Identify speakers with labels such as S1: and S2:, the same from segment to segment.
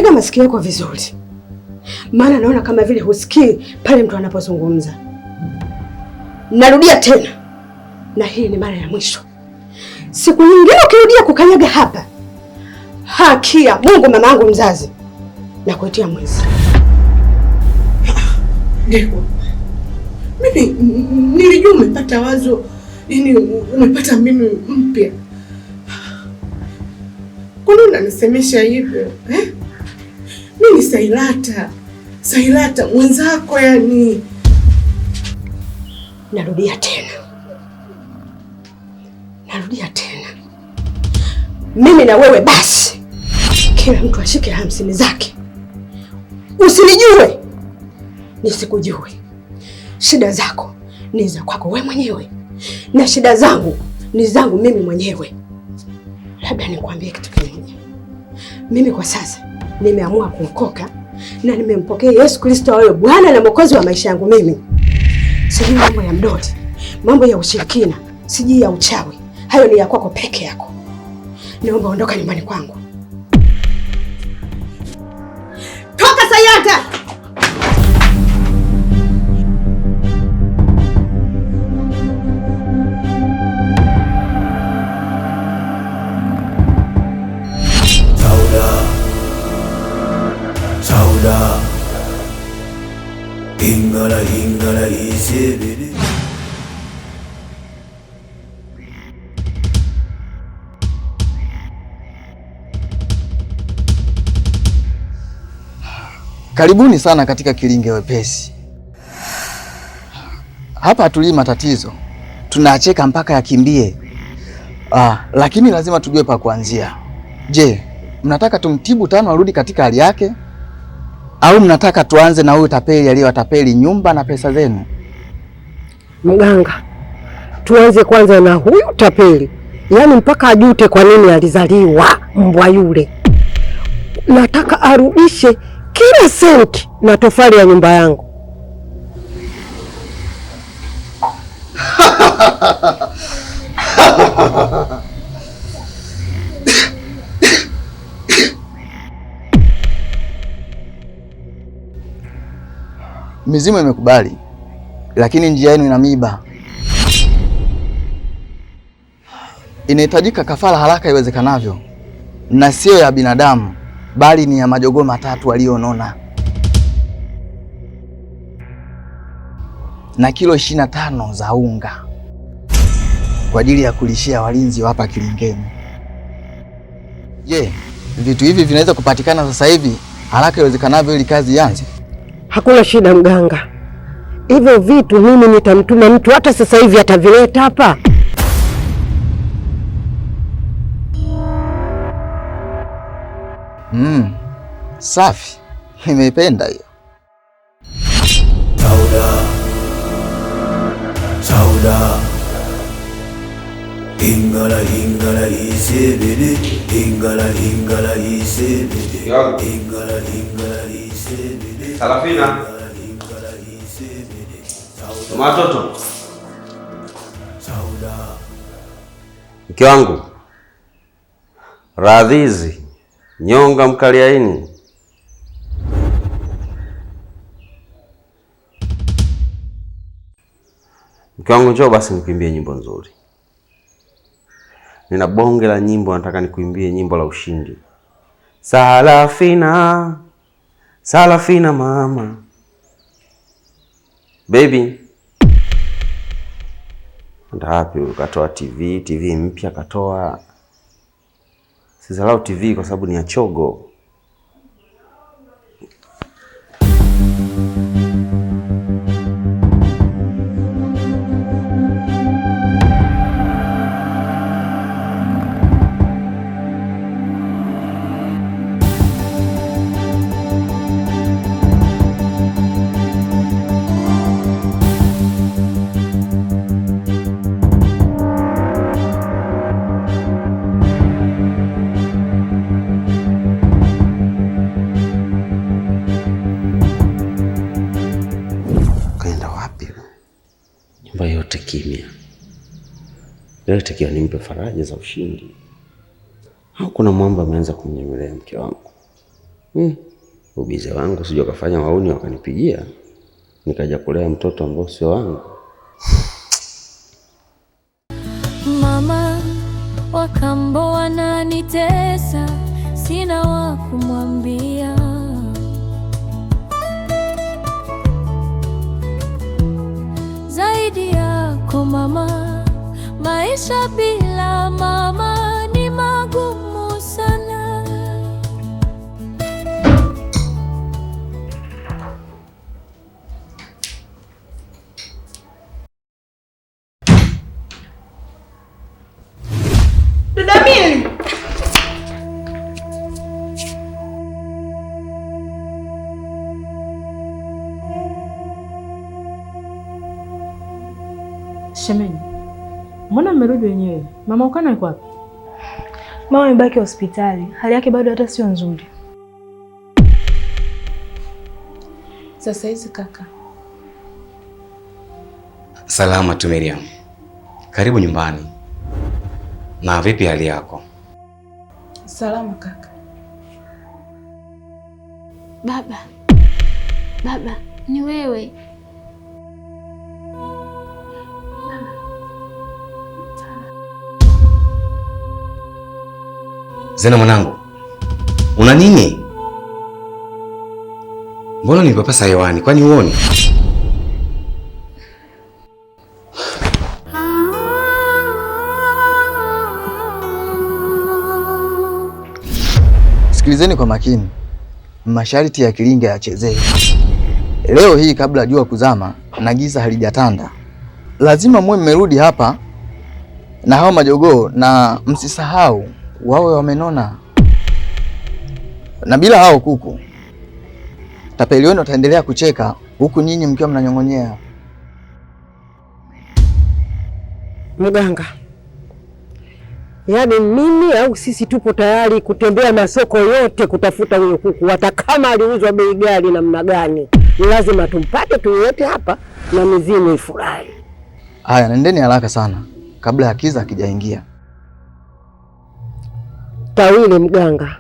S1: tega masikio yako vizuri, maana naona kama vile husikii pale mtu anapozungumza. Narudia tena, na hii ni mara ya mwisho. Siku nyingine ukirudia kukanyaga hapa, haki ya Mungu mamangu mzazi, na kuitia mwizi.
S2: Ndeko, mimi nilijua umepata wazo, yani umepata mimi mpya. Kwa nini unanisemesha hivyo? Mimi Sailata mwenzako yani.
S1: Narudia tena, mimi na wewe basi, kila mtu ashike 50 zake. Usinijue nisikujue. Shida zako ni za kwako wewe mwenyewe, na shida zangu ni zangu mimi mwenyewe. Labda nikwambie kitu kingine. Mimi kwa sasa nimeamua kuokoka na nimempokea Yesu Kristo awe Bwana na Mwokozi wa maisha yangu mimi. Sijui mambo ya mdoti, mambo ya ushirikina, sijui ya uchawi. Hayo ni ya kwako peke yako. Naomba ondoka nyumbani kwangu. Toka Sailata!
S3: Sauda Ingala isebele.
S4: Karibuni sana katika Kilinge Wepesi. Hapa hatulii matatizo, tunacheka mpaka yakimbie. Lakini lazima tujue pa kuanzia. Je, mnataka tumtibu Tano arudi katika hali yake, au mnataka tuanze na huyu tapeli aliyowatapeli nyumba na pesa zenu?
S5: Mganga, tuanze kwanza na huyu tapeli, yaani mpaka ajute kwa nini alizaliwa mbwa yule. Nataka arudishe kila senti na tofali ya nyumba yangu.
S4: Mizimu imekubali, lakini njia yenu ina miba. Inahitajika kafara haraka iwezekanavyo, na sio ya binadamu, bali ni ya majogoo 3 walionona, na kilo 25 za unga kwa ajili ya kulishia walinzi hapa Kilingeni. Je, vitu hivi vinaweza kupatikana sasa hivi haraka iwezekanavyo ili kazi ianze?
S5: Hakuna shida mganga. Hivyo vitu mimi nitamtuma mtu hata sasa hivi atavileta hapa.
S4: Safi. Nimeipenda hiyo.
S3: Sauda Ingala isebele. Ingala isebele. Ingala isebele.
S6: Sarafina. Watoto. Mke wangu. Radhizi. Nyonga mkaliaini. Mke wangu, njoo basi nikuimbie nyimbo nzuri. Nina bonge la nyimbo, nataka nikuimbie nyimbo la ushindi. Sarafina, Sarafina mama. Baby. Ndio wapi ukatoa TV mpya katoa. Sizalau TV kwa sababu ni ya chogo. Yote kimya. Leo takiwa nimpe faraja za ushindi. Au kuna mwamba ameanza kumnyemelea mke wangu? Ubize wangu sije ukafanya wauni wakanipigia nikaja kulea mtoto ambao sio wangu.
S7: Mama wakambo wananitesa, sina wa kumwambia. Zaidi yako mama, maisha bila mama ni magumu sana.
S8: Shemeji, mbona mmerudi wenyewe? Mama Ukana yuko wapi?
S9: Mama amebaki hospitali, hali yake bado hata sio nzuri.
S8: Sasa hizi kaka.
S10: Salama tu Miriam. Karibu nyumbani. Na vipi hali yako?
S8: Salama kaka.
S7: Baba, ni wewe?
S10: Zena mwanangu, una nini? Mbona nipapasa hewani, kwani uone?
S4: Sikilizeni kwa makini, masharti ya kilinga yachezee. Leo hii kabla jua kuzama na giza halijatanda, lazima muwe mmerudi hapa na hao majogoo, na msisahau wawe wamenona. Na bila hao kuku, tapeli wenu wataendelea kucheka huku nyinyi mkiwa mnanyong'onyea.
S5: Mganga, yaani mimi au sisi tupo tayari kutembea masoko yote kutafuta huyo kuku, hata kama aliuzwa bei gani namna gani, ni lazima tumpate tuyote hapa na mizimu ifurahi.
S4: Haya, nendeni haraka sana kabla ya kiza kijaingia.
S5: Tawile mganga.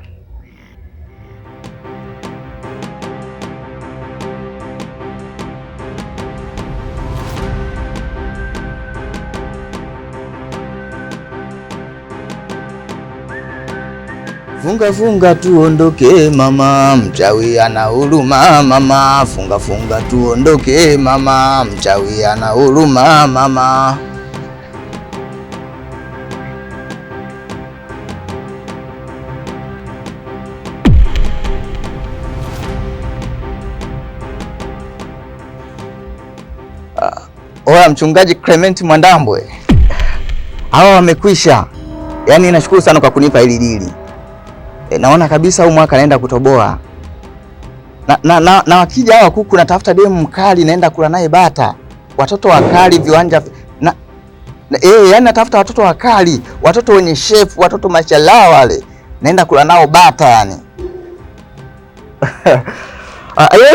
S4: Funga funga tuondoke mama, mchawi ana huruma mama. Funga funga tuondoke mama, mchawi ana huruma mama. Oya mchungaji Clement Mwandambwe, hawa wamekwisha. Yaani nashukuru sana kwa kunipa hili dili. Naona kabisa huu mwaka naenda kutoboa. Na wakija hawa kuku natafuta demu mkali naenda kula naye bata. Watoto wakali viwanja yaani natafuta watoto wakali, watoto wenye chef, watoto mashallah wale. Naenda kula nao bata yani.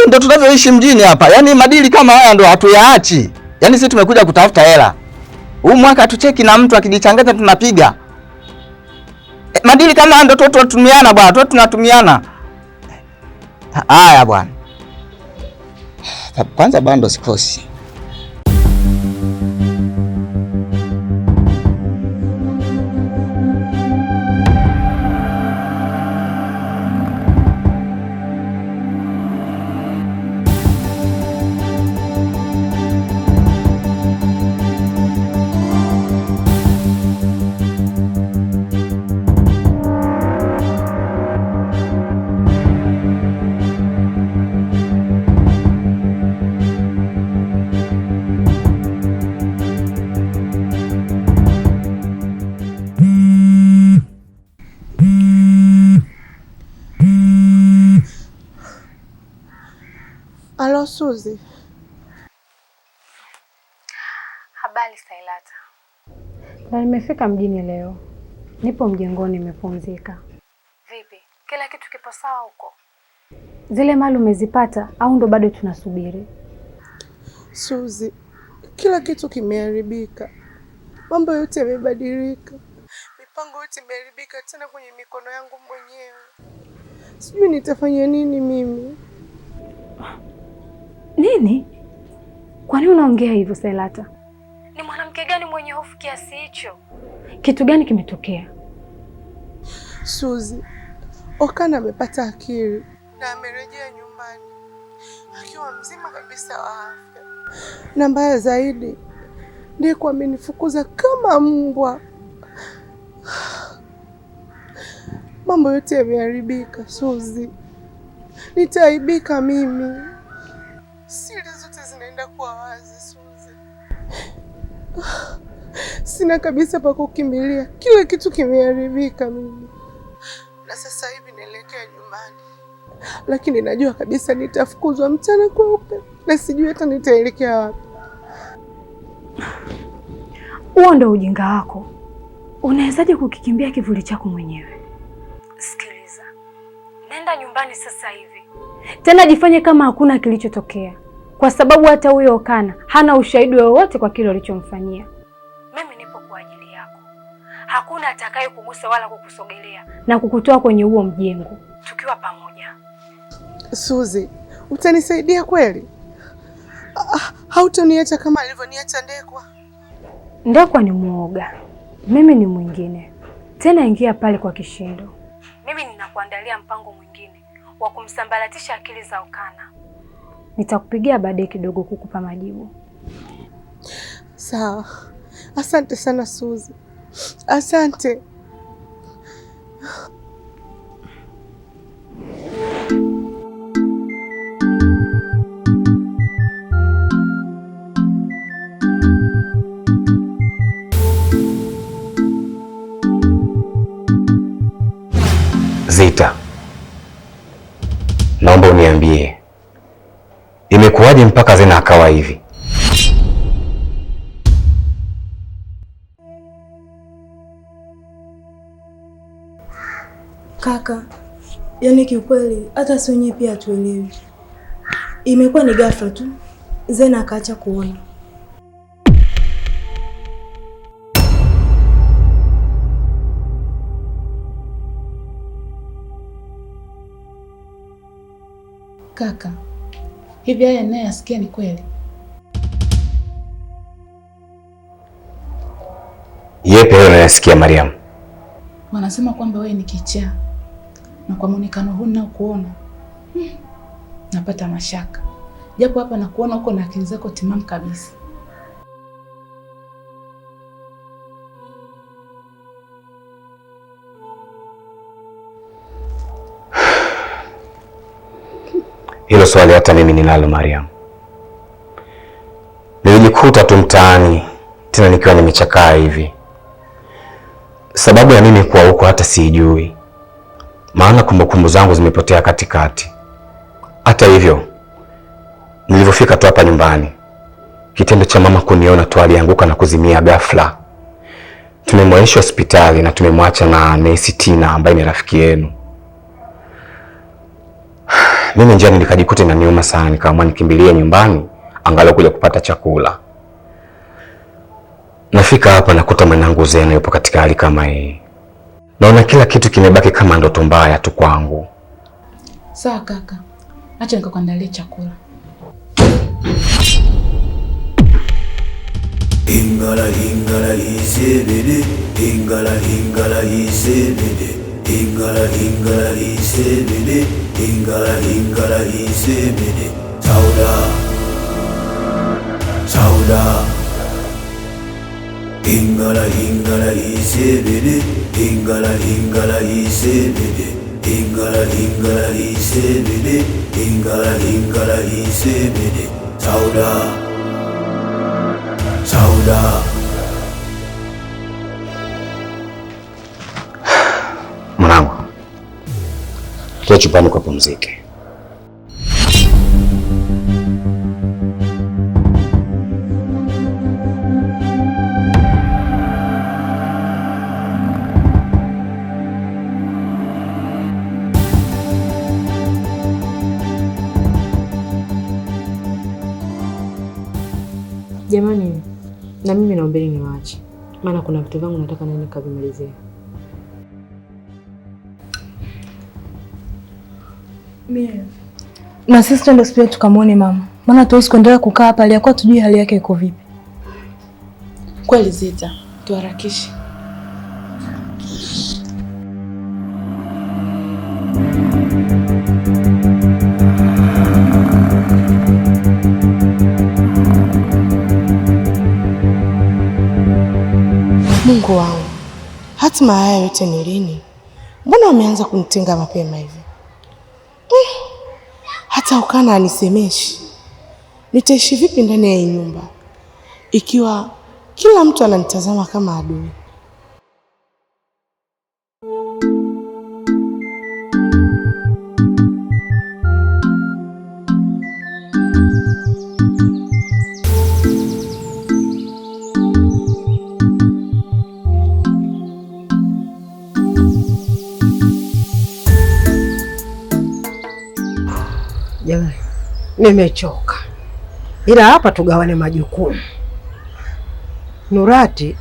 S4: Ndio tunavyoishi mjini hapa. Yaani madili kama haya ndio hatuyaachi. Yaani sisi tumekuja kutafuta hela. Huu mwaka tucheki na mtu akijichanganya tunapiga. Madili kama ndio tunatumiana bwana, tunatumiana. Haya bwana. Kwanza bando sikosi.
S2: Halo Suzi.
S9: Habari Sailata. Na nimefika mjini leo. Nipo mjengoni nimepumzika. Vipi? Kila kitu kipo sawa huko? Zile mali umezipata au ndo bado tunasubiri?
S2: Suzi, kila kitu kimeharibika. Mambo yote yamebadilika. Mipango yote imeharibika tena kwenye mikono yangu mwenyewe. Sijui nitafanya nini mimi.
S9: Nini? Kwa nini unaongea hivyo Sailata? Ni mwanamke gani mwenye hofu kiasi hicho? Kitu gani kimetokea?
S2: Suzi, Okana amepata akili na amerejea nyumbani akiwa mzima kabisa wa afya, na mbaya zaidi ndiye kwa amenifukuza kama mbwa. Mambo yote yameharibika Suzi, nitaaibika mimi. Siri zote zinaenda kuwa wazi Suzi. Sina kabisa pa kukimbilia, kila kitu kimeharibika mimi. Na sasa hivi naelekea nyumbani, lakini najua kabisa nitafukuzwa mchana kweupe na sijui hata nitaelekea wapi.
S9: Huo ndio ujinga wako. Unawezaje kukikimbia kivuli chako mwenyewe? Sikiliza, nenda nyumbani sasa hivi, tena jifanye kama hakuna kilichotokea, kwa sababu hata huyo Okana hana ushahidi wowote kwa kile ulichomfanyia. Mimi nipo kwa ajili yako, hakuna atakaye kugusa wala kukusogelea na kukutoa kwenye huo mjengo tukiwa pamoja.
S2: Suzi, utanisaidia kweli? Hautaniacha kama alivyoniacha Ndekwa?
S9: Ndekwa ni muoga, mimi ni mwingine. Tena ingia pale kwa kishindo. Mimi ninakuandalia mpango mwingine wa kumsambaratisha akili za Okana. Nitakupigia baadaye kidogo kukupa majibu.
S2: Sawa. Asante sana Suzi. Asante.
S10: Zita, naomba uniambie imekuwaje mpaka Zena akawa hivi?
S11: Kaka, yaani kiukweli hata si wenyewe pia hatuelewi. Imekuwa ni ghafla tu, Zena akaacha kuona.
S8: Kaka, hivi haya naye asikia ni kweli?
S10: Yepi wewe unayasikia Mariam?
S8: Wanasema kwamba wewe ni kichaa, na kwa muonekano huu na kuona napata mashaka, japo hapa na kuona uko na akili zako timamu kabisa.
S10: Hilo swali hata mimi ninalo Mariam. Nilijikuta tu mtaani tena nikiwa nimechakaa hivi. Sababu ya mimi kuwa huko hata sijui, maana kumbukumbu zangu zimepotea katikati. Hata hivyo, nilivyofika tu hapa nyumbani, kitendo cha mama kuniona tu alianguka na kuzimia ghafla. Tumemwaisha hospitali na tumemwacha na nesi Tina ambaye ni rafiki yenu. Mimi njiani nikajikuta inaniuma sana, nikaamua nikimbilie nyumbani angalau kuja kupata chakula. Nafika hapa nakuta mwanangu Zena yupo katika hali kama hii. Naona kila kitu kimebaki kama ndoto mbaya tu kwangu.
S8: Sawa kaka, acha nikakuandalia chakula.
S3: Ingala ingala isebede, ingala ingala isebede, ingala ingala isebede, ingala ingala isebede. Sauda, sauda. Ingala ingala isebede, ingala ingala isebede, ingala ingala isebede, ingala ingala isebede. Sauda, sauda.
S10: Mwanangu, kwa chupani kwa pumzike.
S8: Jamani, na mimi naombeni niwaache, maana kuna vitu vangu nataka nani kavimalizia.
S11: Mimi. Na sisi twende hospitali tukamwone mama. Maana tuwezi kuendelea kukaa hapa aliyakuwa tujui hali yake iko vipi.
S8: Kweli Zita, tuharakishe.
S2: Mungu wangu, hatima haya yote ni lini? Mbona wameanza kunitenga mapema hivi? Hata ukana anisemeshi. Nitaishi vipi ndani ya hii nyumba ikiwa kila mtu ananitazama kama adui?
S5: Jamani, nimechoka. Ila hapa tugawane majukumu. Nurati,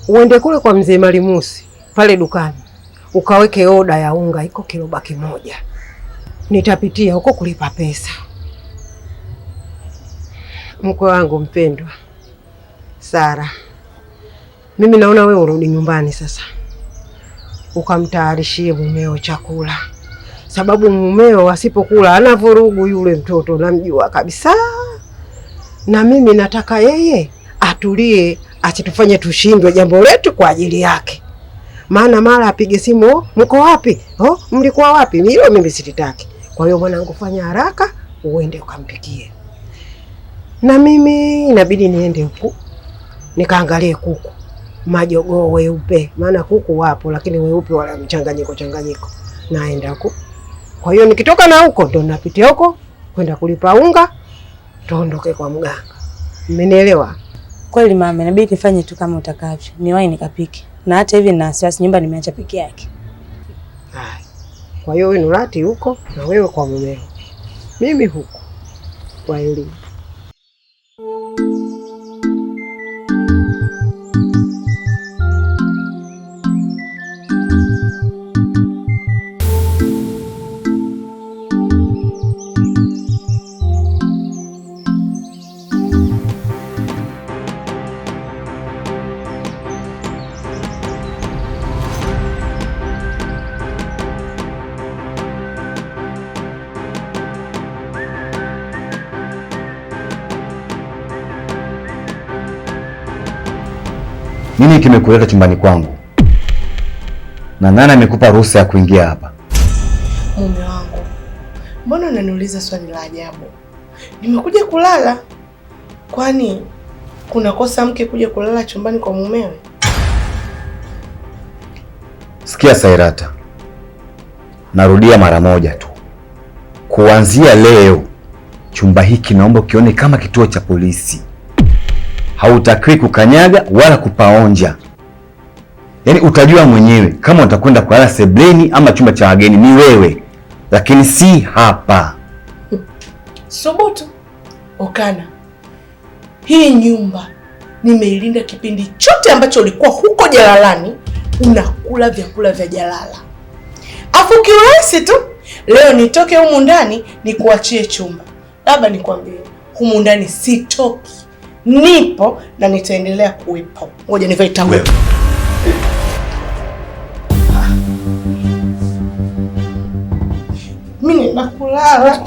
S5: uende kule kwa mzee Malimusi pale dukani ukaweke oda ya unga iko kiroba kimoja. Nitapitia huko kulipa pesa. Mkwe wangu mpendwa Sara, mimi naona wewe urudi nyumbani sasa ukamtayarishie mumeo chakula, sababu mumeo asipokula ana vurugu. Yule mtoto namjua kabisa, na mimi nataka yeye atulie, asitufanye tushindwe jambo letu kwa ajili yake. Maana mara apige simu, mko wapi? Mlikuwa wapi? Hilo mimi sitaki. Kwa hiyo mwanangu, fanya haraka uende ukampikie, na mimi inabidi niende huku nikaangalie kuku majogoo weupe, maana kuku wapo lakini weupe wala mchanganyiko naenda huko. Kwa hiyo nikitoka na huko ndo napitia huko kwenda kulipa unga tuondoke kwa mganga. Mmenielewa?
S12: Kweli mama, inabidi nifanye tu kama utakavyo. Niwahi nikapike. Na hata hivi nina wasiwasi nyumba nimeacha peke yake.
S5: Hai. Kwa hiyo wewe Nurati huko na wewe kwa mumeo. Mimi huko. Kwa elimu.
S10: Nini kimekuleta chumbani kwangu? Na nani amekupa ruhusa ya kuingia hapa?
S2: Mume wangu, mbona unaniuliza swali la ajabu? Nimekuja kulala. Kwani kuna kosa mke kuja kulala chumbani kwa mumewe?
S10: Sikia Sairata, narudia mara moja tu. Kuanzia leo chumba hiki naomba ukione kama kituo cha polisi. Hautakiwi kukanyaga wala kupaonja. Yaani utajua mwenyewe kama utakwenda kulala sebleni ama chumba cha wageni, ni wewe, lakini si hapa.
S2: Subutu. Okana, hii nyumba nimeilinda kipindi chote ambacho ulikuwa huko jalalani unakula vyakula vya jalala. Afu kiurahisi tu leo nitoke humu ndani nikuachie chumba. Labda nikwambie, humu ndani sitoki. Nipo na nitaendelea kuwepo. Ngoja nivae taulo. Mimi nakulala.